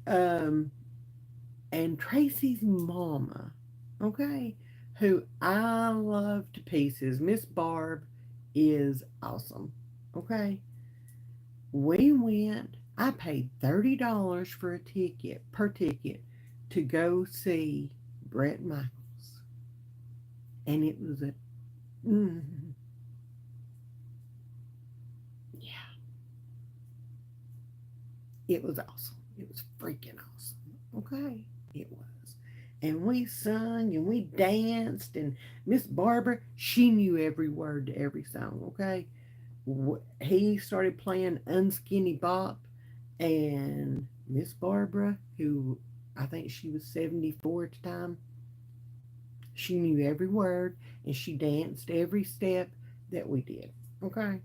Um, and Tracy's mama, okay, who I love to pieces. Miss Barb is awesome. Okay, we went. I paid $30 for a ticket per ticket to go see Brett Michaels, and it was a mm, yeah, it was awesome. It was freaking awesome. Okay, it was. and we sung and we danced. And Miss Barbara, she knew every word to every song. Okay, he started playing Unskinny Bop, and Miss Barbara, who I think she was 74 at the time, she knew every word and she danced every step that we did. Okay,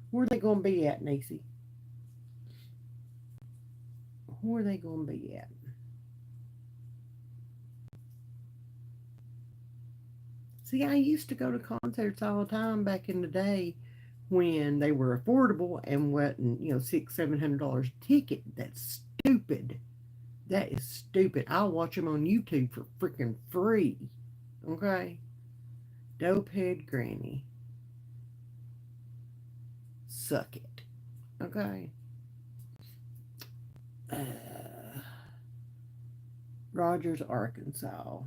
where are they going to be at, Nisi? Where are they going to be at? See, I used to go to concerts all the time back in the day when they were affordable and wasn't, $600, $700 a ticket. That's stupid. That is stupid. I'll watch them on YouTube for freaking free. Okay? Dopehead Granny. Suck it. Okay? Uh, Rogers, Arkansas.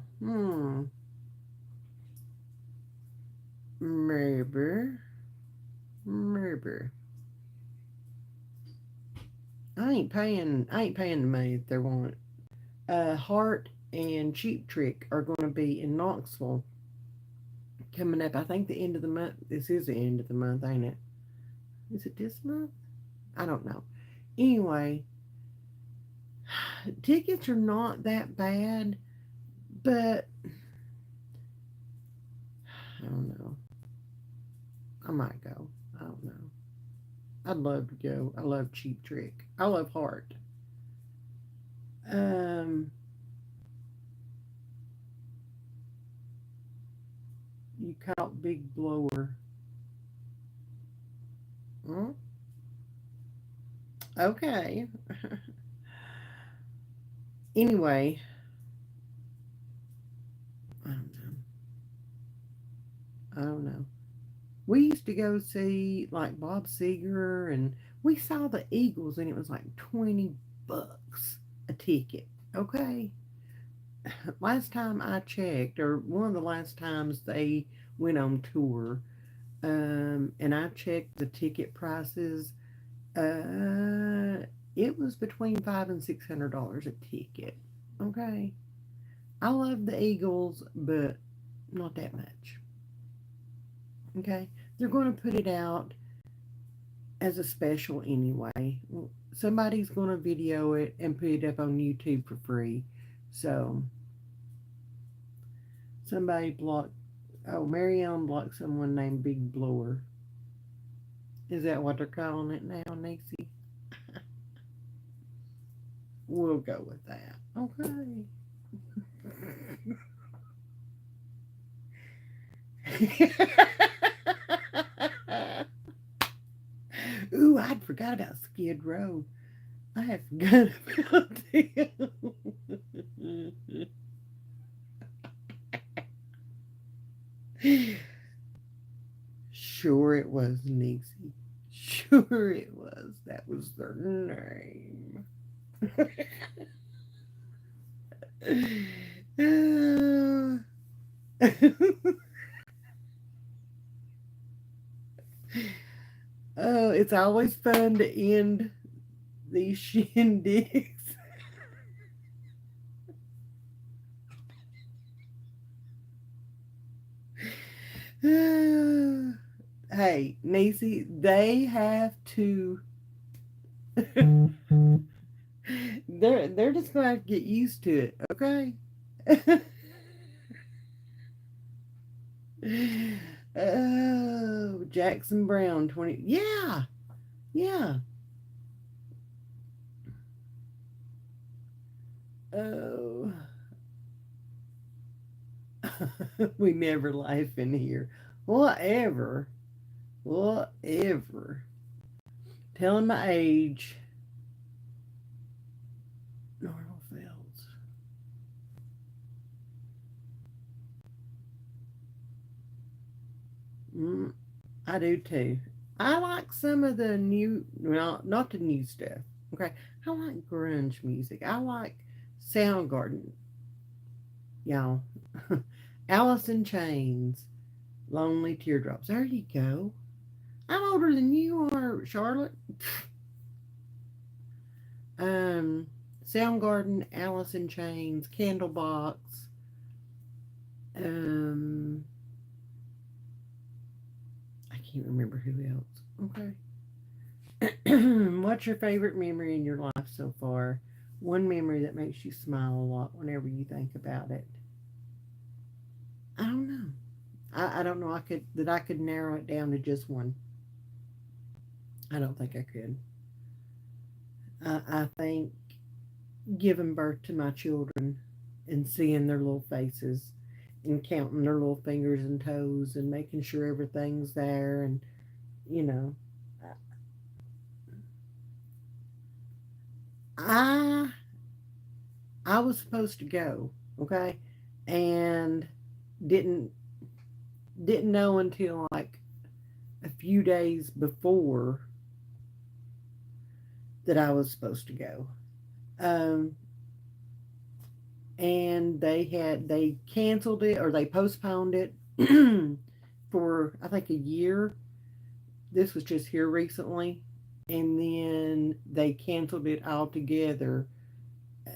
Maybe. Maybe. I ain't paying the money that they want. Heart and Cheap Trick are going to be in Knoxville coming up. I think the end of the month. This is the end of the month, ain't it? Is it this month? I don't know. Anyway, tickets are not that bad, but I don't know. I might go. I don't know. I'd love to go. I love Cheap Trick. I love Heart. Um, you caught Big Blower. Hmm? Okay. Anyway, I don't know. I don't know. We used to go see like Bob Seger, and we saw the Eagles, and it was like $20 a ticket. Okay. Last time I checked, or one of the last times they went on tour, and I checked the ticket prices. It was between $500 and $600 a ticket. Okay, I love the Eagles, but not that much. Okay, they're going to put it out as a special anyway. Somebody's going to video it and put it up on YouTube for free. So somebody blocked. Oh, Marianne blocked someone named Big Blower. Is that what they're calling it now, Nixie? We'll go with that. Okay. Ooh, I'd forgot about Skid Row. I had forgot about them. Sure it was, Nixie. Sure it was. That was their name. Oh, it's always fun to end these shindigs. Hey, Nisi, they have to. They're just gonna have to get used to it, okay? Oh, Jackson Brown 20. Yeah, yeah. Oh, we never laugh in here. Whatever, whatever. Telling my age. Normal Fields. Mm, I do too. I like some of the new, well, not the new stuff. Okay, I like grunge music. I like Soundgarden, y'all. Alice in Chains, Lonely Teardrops. There you go. I'm older than you are, Charlotte. Um, Soundgarden, Alice in Chains, Candlebox. Um, I can't remember who else. Okay. What's your favorite memory in your life so far? One memory that makes you smile a lot whenever you think about it. I don't know. I don't know. I could narrow it down to just one. I don't think I could. I think giving birth to my children and seeing their little faces and counting their little fingers and toes and making sure everything's there, and you know, I I was supposed to go, okay, and didn't didn't know until like a few days before that I was supposed to go. Um, and they canceled it or they postponed it for I think a year. This was just here recently, and then they canceled it altogether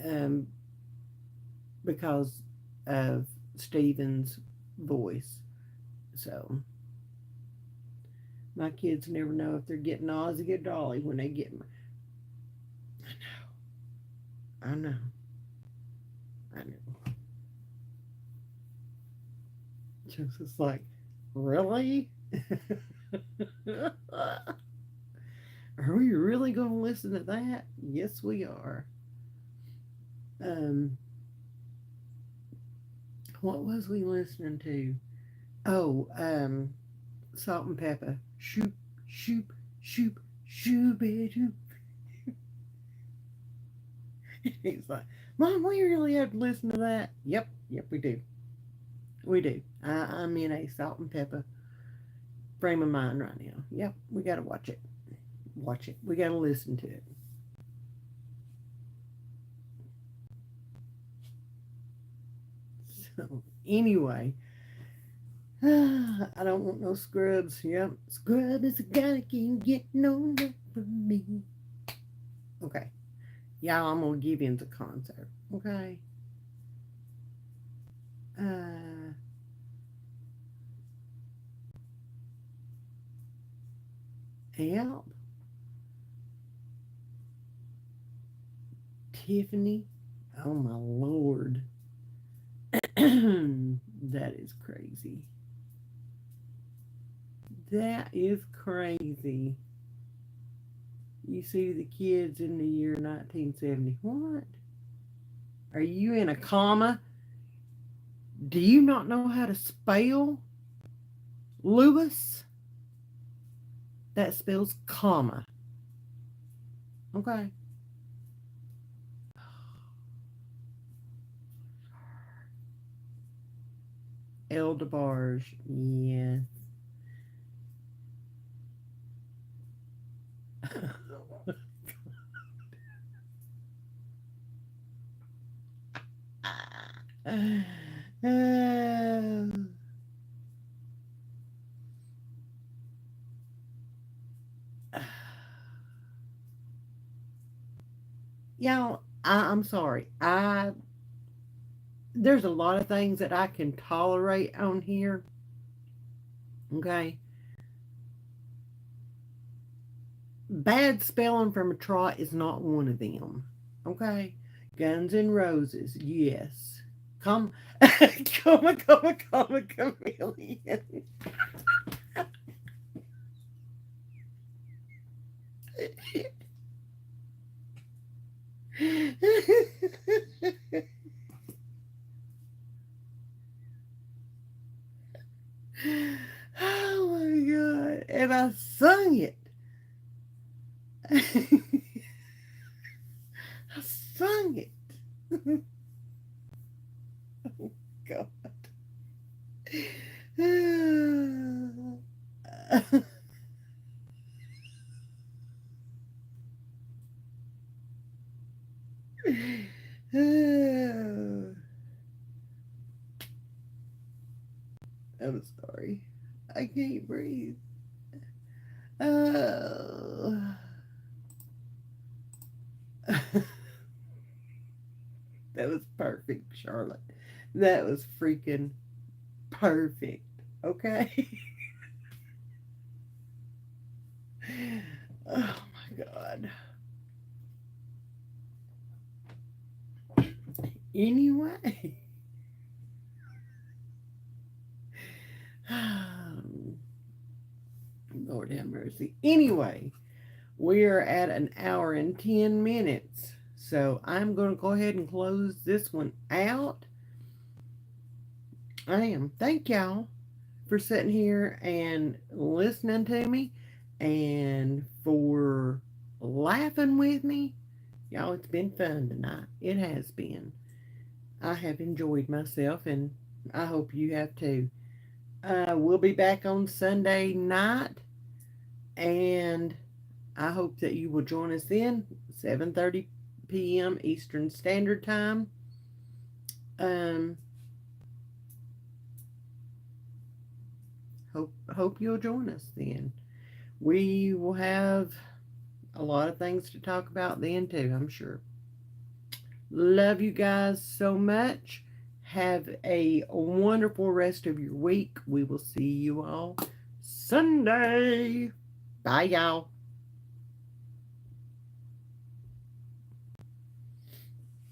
um, because of Steven's voice. So my kids never know if they're getting Ozzy or Dolly when they get. I know, I know. Just like, really? Are we really going to listen to that? Yes, we are. Um, what was we listening to? Oh, Salt and Pepper. Shoop, shoop, shoop, shoop it, shoop. He's like, Mom, we really have to listen to that. Yep, yep, we do. We do. I'm in a Salt and Pepper frame of mind right now. Yep, we got to watch it. Watch it. We got to listen to it. So, anyway, I don't want no scrubs. Yep. Scrub is a guy that can't get no love from me. Okay. Y'all, I'm going to give in to concert. Okay. Uh, Help. Tiffany. Oh, my Lord. That is crazy. That is crazy. You see the kids in the year 1970. What? Are you in a comma? Do you not know how to spell Lewis? That spells comma. Okay. El DeBarge. Yes. Y'all, I'm sorry. I There's a lot of things that I can tolerate on here. Okay, bad spelling from a trot is not one of them. Okay, Guns N' Roses, yes. Come, come, chameleon. Oh my god! And I sung it. I sung it. Oh god. I'm sorry. I can't breathe. Oh. That was perfect, Charlotte. That was freaking perfect. Okay? Oh my God. Anyway. Lord have mercy. Anyway, we are at an hour and 10 minutes. So I'm going to go ahead and close this one out. I am. Thank y'all for sitting here and listening to me and for laughing with me. Y'all, it's been fun tonight. It has been. I have enjoyed myself, and I hope you have too. We'll be back on Sunday night, and I hope that you will join us then, 7:30 p.m. Eastern Standard Time. Um, hope you'll join us then. We will have a lot of things to talk about then too, I'm sure. Love you guys so much. Have a wonderful rest of your week. We will see you all Sunday. Bye, y'all.